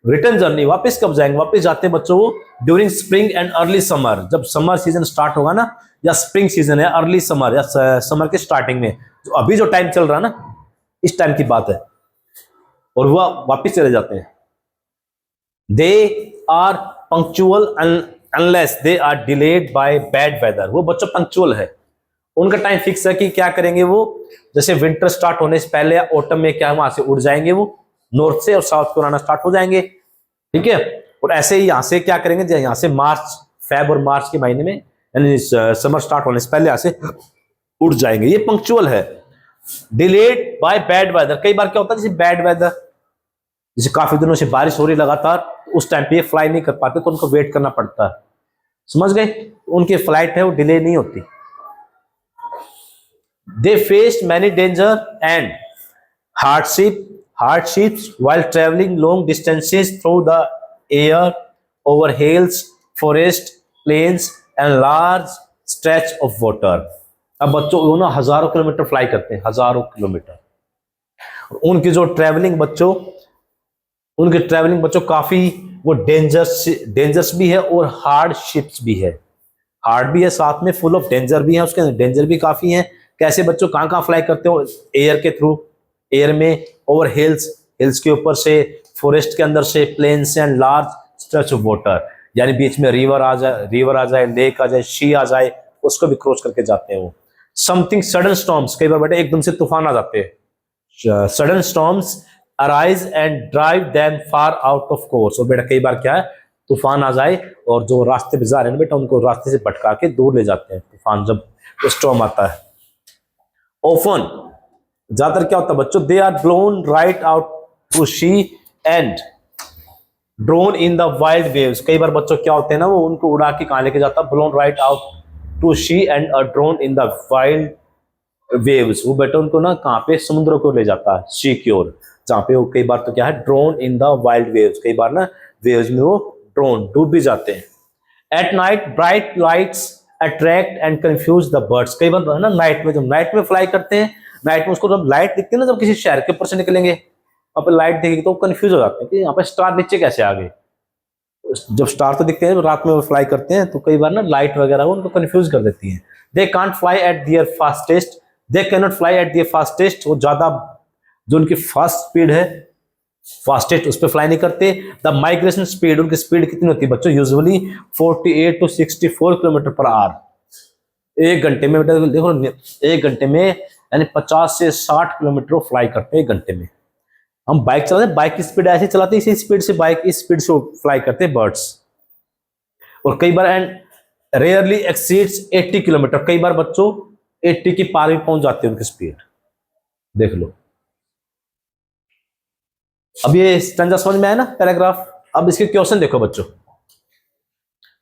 रिटर्न जर्नी, वापस कब जाएंगे? वापस जाते हैं बच्चों वो during spring and early summer, जब समर सीजन स्टार्ट होगा ना, या स्प्रिंग सीजन है, अर्ली समर या समर के स्टार्टिंग में, तो अभी जो टाइम चल रहा है ना, इस टाइम की बात है, और वह वापस चले जाते हैं। They are punctual unless they are delayed by bad weather, वो बच्चों पंक्चुअल है, उनका टाइम फिक्स है कि क्या करेंगे वो, जैसे विंटर स्टार्ट होने से पहले या ऑटम में क्या वहां से उड़ जाएंगे वो नॉर्थ से, और साउथ को आना स्टार्ट हो जाएंगे, ठीक है। और ऐसे ही यहां से क्या करेंगे, यहाँ से मार्च, फेब और मार्च के महीने में, यानी समर स्टार्ट होने से पहले यहाँ से उड़ जाएंगे। ये पंक्चुअल है। डिलेड बाय बैड वेदर, कई बार क्या होता है जैसे बैड वेदर, जैसे काफी दिनों से बारिश हो रही लगातार, उस टाइम पे ये फ्लाई नहीं कर पाते, तो उनको वेट करना पड़ता है, समझ गए? उनकी फ्लाइट है वो डिले नहीं होती। दे faced many danger and hardships while traveling long distances through the air over hills, forest, plains and large stretch of water। अब बच्चों वो ना हजारों किलोमीटर फ्लाई करते हैं, हजारों किलोमीटर। उनकी जो ट्रैवलिंग बच्चों काफी वो डेंजरस भी है और हार्डशिप्स भी है। हार्ड भी है, साथ में फुल ऑफ डेंजर भी है, उसके अंदर डेंजर भी काफी है। कैसे बच्चों, कहां कहां फ्लाई करते हो? एयर के थ्रू, एयर में, ओवर हिल्स के ऊपर से, फॉरेस्ट के अंदर से, प्लेन से, and large stretch of water, यानी बीच में रिवर आ जाए, लेक आ जाए, सी आ जाए, उसको भी क्रॉस करके जाते हैं वो। समथिंग सडन स्टॉर्म्स, कई बार बेटा एकदम से तूफान आ जाते हैं। Sudden storms arise and drive them far out of course, और बेटा कई बार क्या है, तूफान आ जाए और जो रास्ते पे जा रहे हैं बेटा उनको रास्ते से भटका के दूर ले जाते हैं तूफान, जब स्टॉर्म आता है। ऑफन, ज्यादातर क्या होता है बच्चों, they are blown right out to sea and drowned in the wild waves. कई बार बच्चों क्या होते हैं ना, वो उनको उड़ा के कहां लेके जाता है? Blown right out to sea and drowned in the wild waves, वो बेटा उनको ना कहां पे, समुद्र को ले जाता है, सी की ओर, जहां पे वो कई बार तो क्या है, drone in the wild waves, कई बार ना वेव्स में वो ड्रोन डूब भी जाते हैं। At night bright lights attract and confuse the birds, कई बार है ना नाइट में, जब नाइट में फ्लाई करते हैं, नाइट में उसको जब लाइट दिखती है ना, जब किसी शहर के ऊपर से निकलेंगे वहां पर लाइट दिखेगी तो कंफ्यूज हो जाते हैं कि यहाँ पे स्टार नीचे कैसे आ गए। जब स्टार तो दिखते हैं, रात में वो फ्लाई करते हैं, तो कई बार ना लाइट वगैरह वो उनको कंफ्यूज कर देती है। They can't fly eight there fastest, they can not fly eight there fastest, वो ज्यादा जो उनकी फास्ट स्पीड है, फास्टेस्ट, उस पर फ्लाई नहीं करते। द माइग्रेशन स्पीड, उनकी स्पीड कितनी होती है बच्चों? Usually 48 to 64 kilometre per hour. एक घंटे में बेटा देखो, एक घंटे में यानी 50 से 60 किलोमीटर फ्लाई करते हैं एक घंटे में। हम बाइक चलाते हैं, बाइक की स्पीड ऐसे चलाते हैं, इसी स्पीड से बाइक इस स्पीड से फ्लाई करते हैं बर्ड्स। और कई बार एंड रेयरली एक्सीड्स 80 किलोमीटर, कई बार बच्चों 80 की पार भी पहुंच जाती है उनकी स्पीड, देख लो। अब ये स्टैंजा समझ में आया ना पैराग्राफ? अब इसके क्वेश्चन देखो बच्चों।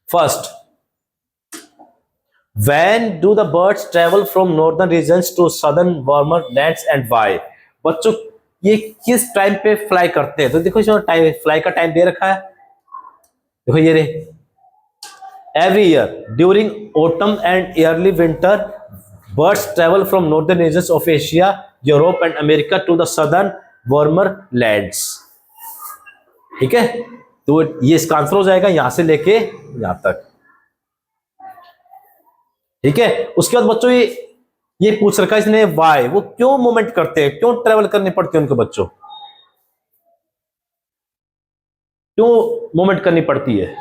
First, when do the birds travel from northern regions to southern warmer lands and why? बच्चों ये किस टाइम पे फ्लाई करते हैं? तो देखो इसमें टाइम, फ्लाई का टाइम दे रखा है, देखो ये रे, every year during autumn and early winter birds travel from northern regions of Asia, Europe and America to the southern warmer lands. ठीक है, तो ये इसका आंसर हो जाएगा यहां से लेके यहां तक। ठीक है, उसके बाद बच्चों ये पूछ रखा है इसने वाई, वो क्यों मूवमेंट करते हैं, क्यों ट्रेवल करनी पड़ती है उनको बच्चों, क्यों मूवमेंट करनी पड़ती है?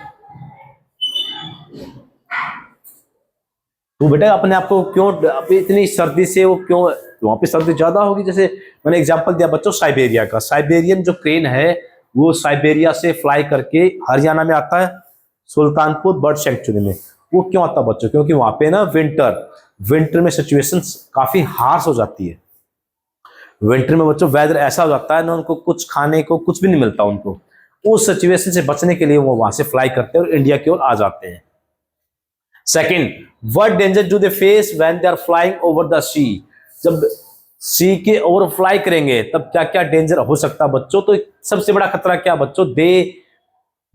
तो बेटा अपने आप को क्यों, इतनी सर्दी से वो क्यों, वहां पे सर्दी ज्यादा होगी, जैसे मैंने एग्जांपल दिया बच्चों साइबेरिया का, साइबेरियन जो क्रेन है वो साइबेरिया से फ्लाई करके हरियाणा में आता है, सुल्तानपुर बर्ड सेंचुरी में। वो क्यों आता है बच्चों? क्योंकि वहां पे ना विंटर में सिचुएशंस काफी हार्श हो जाती है। विंटर में बच्चों वेदर ऐसा हो जाता है ना, उनको कुछ खाने को कुछ भी नहीं मिलता, उनको उस सिचुएशन से बचने के लिए वो वहां से फ्लाई करते हैं और इंडिया की ओर आ जाते हैं। Second, what danger do they face when they are flying over the sea? जब सी के ओवर फ्लाई करेंगे तब क्या क्या डेंजर हो सकता है बच्चों? तो सबसे बड़ा खतरा क्या बच्चों?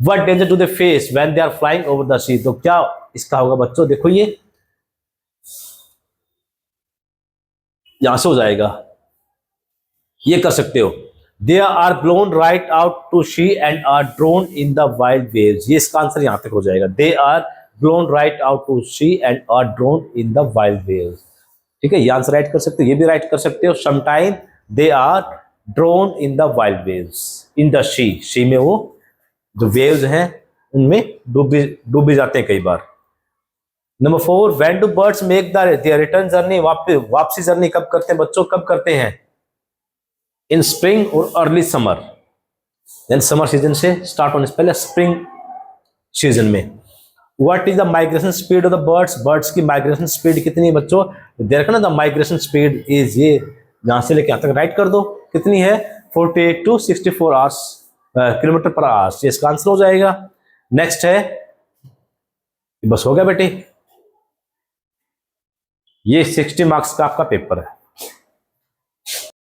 What danger do they face when they are flying over the sea? तो क्या इसका होगा बच्चों? देखो ये यहां से हो जाएगा, ये कर सकते हो, they are blown right out to sea and are drone in the wild waves. ये इसका आंसर यहां तक हो जाएगा, they are blown right out to sea and are drone in the wild waves. ठीक है, ये आंसर राइट कर सकते हो, ये भी राइट कर सकते हो। Sometime they are drone in the wild waves in the sea में वो जो वेव्स हैं उनमें डूब भी जाते हैं कई बार। Number 4, when do birds make the return journey? वापसी जर्नी कब करते हैं बच्चों, कब करते हैं? इन स्प्रिंग और अर्ली समर, यानी समर सीजन से स्टार्ट होने से पहले स्प्रिंग सीजन में। What is the migration speed of the birds की माइग्रेशन स्पीड कितनी है बच्चों? देखो ना, द माइग्रेशन स्पीड इज, ये यहां से लेके यहां तक राइट कर दो, कितनी है? 48 to 64 किलोमीटर पर आवर। इसका आंसर हो जाएगा। नेक्स्ट है, बस हो गया बेटे, ये 60 मार्क्स का आपका पेपर है।